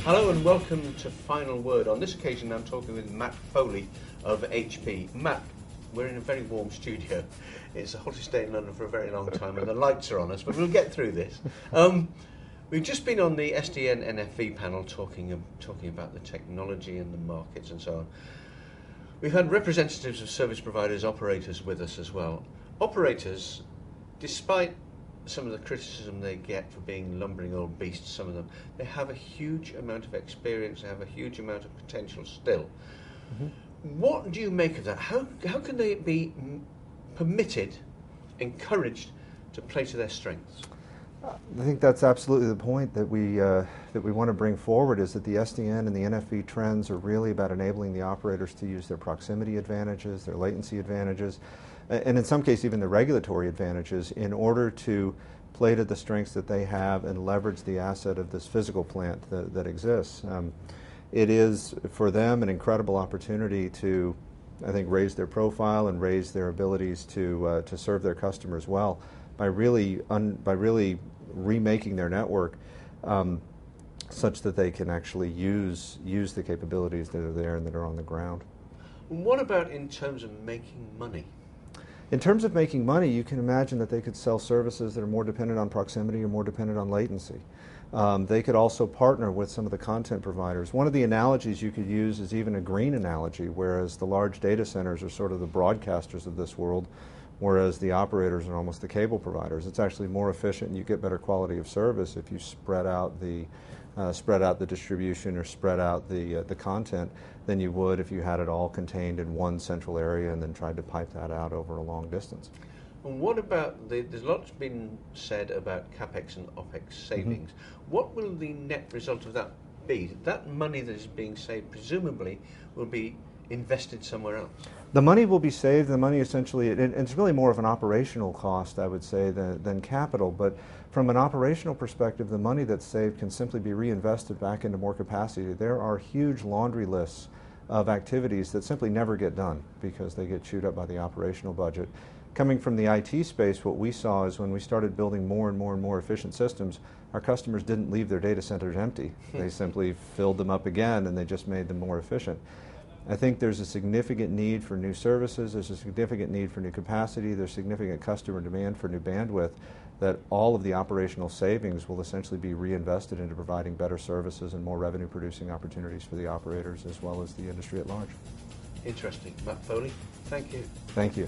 Hello and welcome to Final Word. On this occasion I'm talking with Matt Foley of HP. Matt, we're in a very warm studio. It's the hottest day in London for a very long time and the lights are on us, but we'll get through this. We've just been on the SDN and NFV panel talking about the technology and the markets and so on. We've had representatives of service providers, operators with us as well. Operators, despite some of the criticism they get for being lumbering old beasts, some of them, they have a huge amount of experience, they have a huge amount of potential still. Mm-hmm. What do you make of that? How can they be permitted, encouraged to play to their strengths? I think that's absolutely the point that we want to bring forward, is that the SDN and the NFV trends are really about enabling the operators to use their proximity advantages, their latency advantages, and in some cases even the regulatory advantages in order to play to the strengths that they have and leverage the asset of this physical plant that exists. It is for them an incredible opportunity to, I think, raise their profile and raise their abilities to serve their customers well by really remaking their network such that they can actually use the capabilities that are there and that are on the ground. What about in terms of making money? In terms of making money, you can imagine that they could sell services that are more dependent on proximity or more dependent on latency. They could also partner with some of the content providers. One of the analogies you could use is even a green analogy, whereas the large data centers are sort of the broadcasters of this world, whereas the operators are almost the cable providers. It's actually more efficient and you get better quality of service if you spread out the distribution or spread out the content than you would if you had it all contained in one central area and then tried to pipe that out over a long distance. And what about, there's lots been said about CapEx and OpEx savings. Mm-hmm. What will the net result of that be? That money that is being saved presumably will be invested somewhere else. The money will be saved. The money essentially, it's really more of an operational cost, I would say, than capital. But from an operational perspective, the money that's saved can simply be reinvested back into more capacity. There are huge laundry lists of activities that simply never get done because they get chewed up by the operational budget. Coming from the IT space, what we saw is when we started building more and more and more efficient systems, our customers didn't leave their data centers empty. They simply filled them up again and they just made them more efficient. I think there's a significant need for new services, there's a significant need for new capacity, there's significant customer demand for new bandwidth, that all of the operational savings will essentially be reinvested into providing better services and more revenue producing opportunities for the operators as well as the industry at large. Interesting. Matt Foley, thank you. Thank you.